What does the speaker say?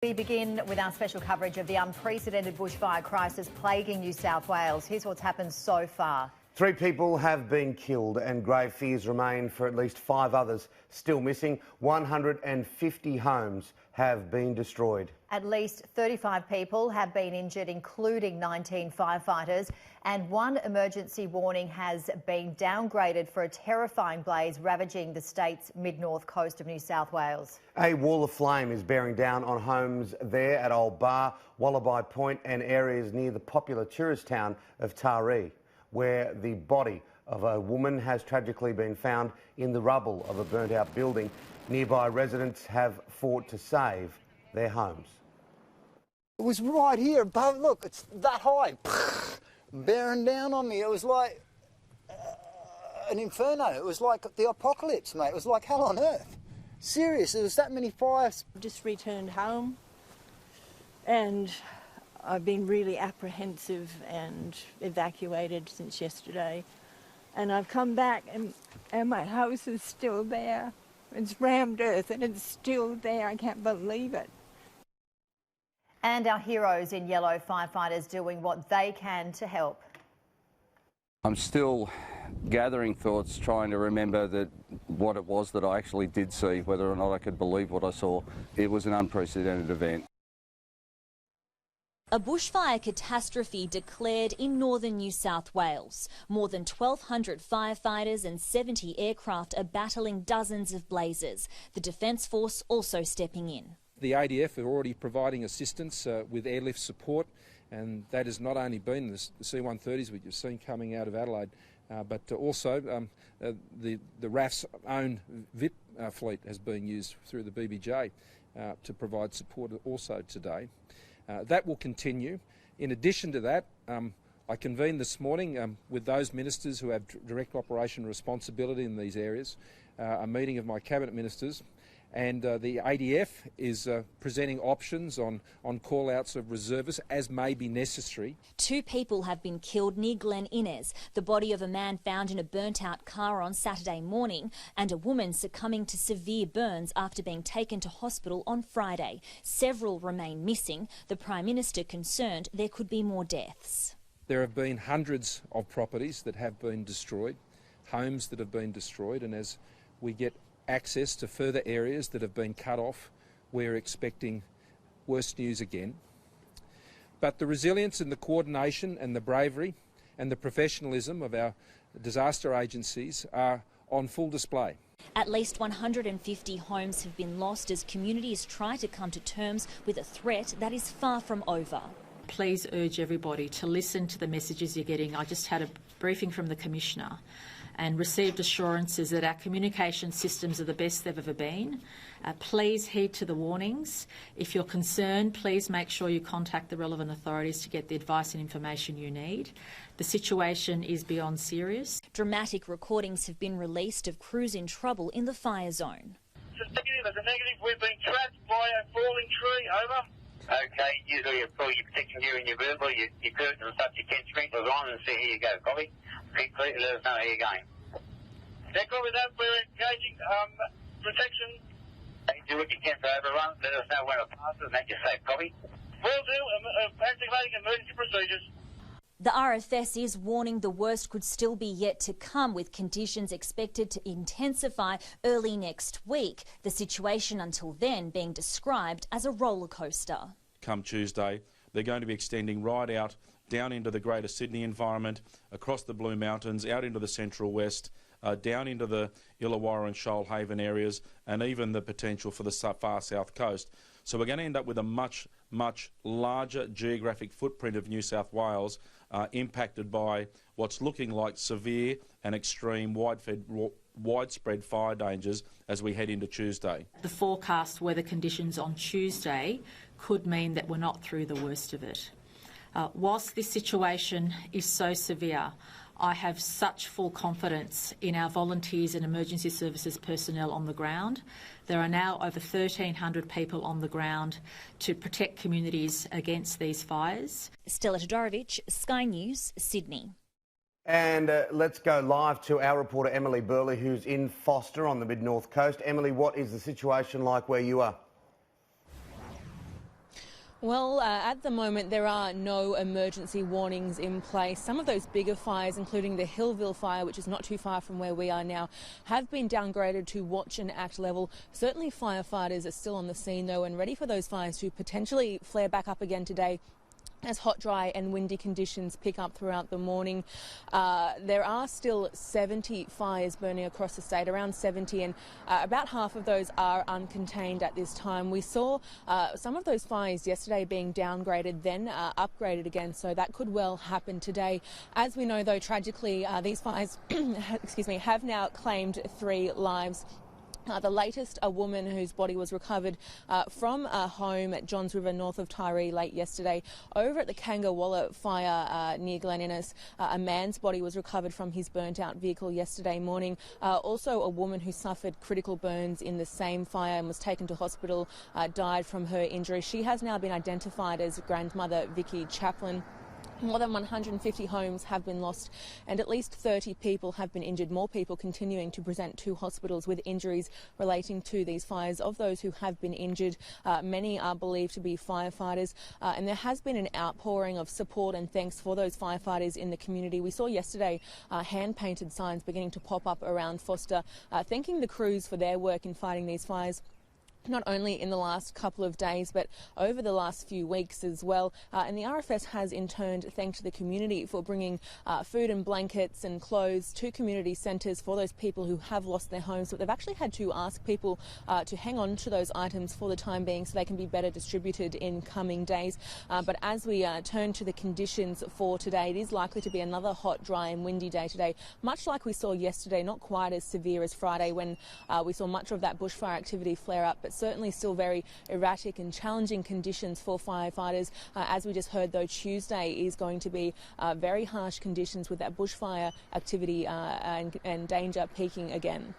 We begin with our special coverage of the unprecedented bushfire crisis plaguing New South Wales. Here's what's happened so far. 3 people have been killed and grave fears remain for at least 5 others still missing. 150 homes have been destroyed. At least 35 people have been injured, including 19 firefighters, and 1 emergency warning has been downgraded for a terrifying blaze ravaging the state's mid-north coast of New South Wales. A wall of flame is bearing down on homes there at Old Bar, Wallaby Point and areas near the popular tourist town of Taree, where the body of a woman has tragically been found in the rubble of a burnt-out building. Nearby residents have fought to save their homes. It was right here above, look, it's that high, bearing down on me. It was like an inferno. It was like the apocalypse, mate. It was like hell on earth. Serious, there was that many fires. Just returned home and I've been really apprehensive and evacuated since yesterday. And I've come back and my house is still there. It's rammed earth and it's still there. I can't believe it. And our heroes in yellow, firefighters doing what they can to help. I'm still gathering thoughts, trying to remember what it was that I actually did see, whether or not I could believe what I saw. It was an unprecedented event. A bushfire catastrophe declared in northern New South Wales. More than 1,200 firefighters and 70 aircraft are battling dozens of blazes. The Defence Force also stepping in. The ADF are already providing assistance with airlift support, and that has not only been the C-130s which you've seen coming out of Adelaide, but also the RAF's own VIP fleet has been used through the BBJ to provide support also today. That will continue. In addition to that, I convened this morning with those ministers who have direct operation responsibility in these areas, a meeting of my cabinet ministers, and the ADF is presenting options on call-outs of reservists as may be necessary. 2 people have been killed near Glen Innes, the body of a man found in a burnt-out car on Saturday morning, and a woman succumbing to severe burns after being taken to hospital on Friday. Several remain missing. The Prime Minister concerned there could be more deaths. There have been hundreds of properties that have been destroyed, homes that have been destroyed, and as we get access to further areas that have been cut off, we're expecting worse news again. But the resilience and the coordination and the bravery and the professionalism of our disaster agencies are on full display. At least 150 homes have been lost as communities try to come to terms with a threat that is far from over. Please urge everybody to listen to the messages you're getting. I just had a briefing from the Commissioner and received assurances that our communication systems are the best they've ever been. Please heed to the warnings. If you're concerned, please make sure you contact the relevant authorities to get the advice and information you need. The situation is beyond serious. Dramatic recordings have been released of crews in trouble in the fire zone. It's a negative. We've been trapped by a falling tree. Over. Okay, usually you're protecting you and your vertical, your curtains and stuff, your tent sprinklers on, and see, here you go, copy. Keep clear, let us know how you're going. Yeah, copy that, we're engaging protection. Do what you can for overrun, let us know when it passes, and that you say, copy. Will do, activating emergency procedures. The RFS is warning the worst could still be yet to come, with conditions expected to intensify early next week. The situation until then being described as a roller coaster. Come Tuesday, they're going to be extending right out down into the Greater Sydney environment, across the Blue Mountains, out into the Central West, down into the Illawarra and Shoalhaven areas, and even the potential for the far south coast. So we're going to end up with a much, much larger geographic footprint of New South Wales, impacted by what's looking like severe and extreme widespread fire dangers as we head into Tuesday. The forecast weather conditions on Tuesday could mean that we're not through the worst of it. Whilst this situation is so severe, I have such full confidence in our volunteers and emergency services personnel on the ground. There are now over 1,300 people on the ground to protect communities against these fires. Stella Todorovic, Sky News, Sydney. And let's go live to our reporter Emily Burley, who's in Foster on the mid-north coast. Emily, what is the situation like where you are? Well, at the moment there are no emergency warnings in place. Some of those bigger fires, including the Hillville fire, which is not too far from where we are now, have been downgraded to watch and act level. Certainly firefighters are still on the scene though and ready for those fires to potentially flare back up again today as hot, dry and windy conditions pick up throughout the morning. There are still 70 fires burning across the state, around 70, and about half of those are uncontained at this time. We saw some of those fires yesterday being downgraded, then upgraded again, so that could well happen today. As we know, though, tragically, these fires have now claimed 3 lives. The latest, a woman whose body was recovered from a home at Johns River north of Tyree late yesterday. Over at the Kangawalla fire near Glen Innes, a man's body was recovered from his burnt out vehicle yesterday morning. Also a woman who suffered critical burns in the same fire and was taken to hospital died from her injury. She has now been identified as grandmother Vicky Chaplin. More than 150 homes have been lost and at least 30 people have been injured. More people continuing to present to hospitals with injuries relating to these fires. Of those who have been injured, many are believed to be firefighters, and there has been an outpouring of support and thanks for those firefighters in the community. We saw yesterday hand-painted signs beginning to pop up around Foster, thanking the crews for their work in fighting these fires, not only in the last couple of days but over the last few weeks as well. And the RFS has in turn thanked the community for bringing food and blankets and clothes to community centres for those people who have lost their homes. But they've actually had to ask people to hang on to those items for the time being so they can be better distributed in coming days. But as we turn to the conditions for today, it is likely to be another hot, dry and windy day today, much like we saw yesterday, not quite as severe as Friday when we saw much of that bushfire activity flare up, but certainly still very erratic and challenging conditions for firefighters. As we just heard, though, Tuesday is going to be very harsh conditions with that bushfire activity and danger peaking again.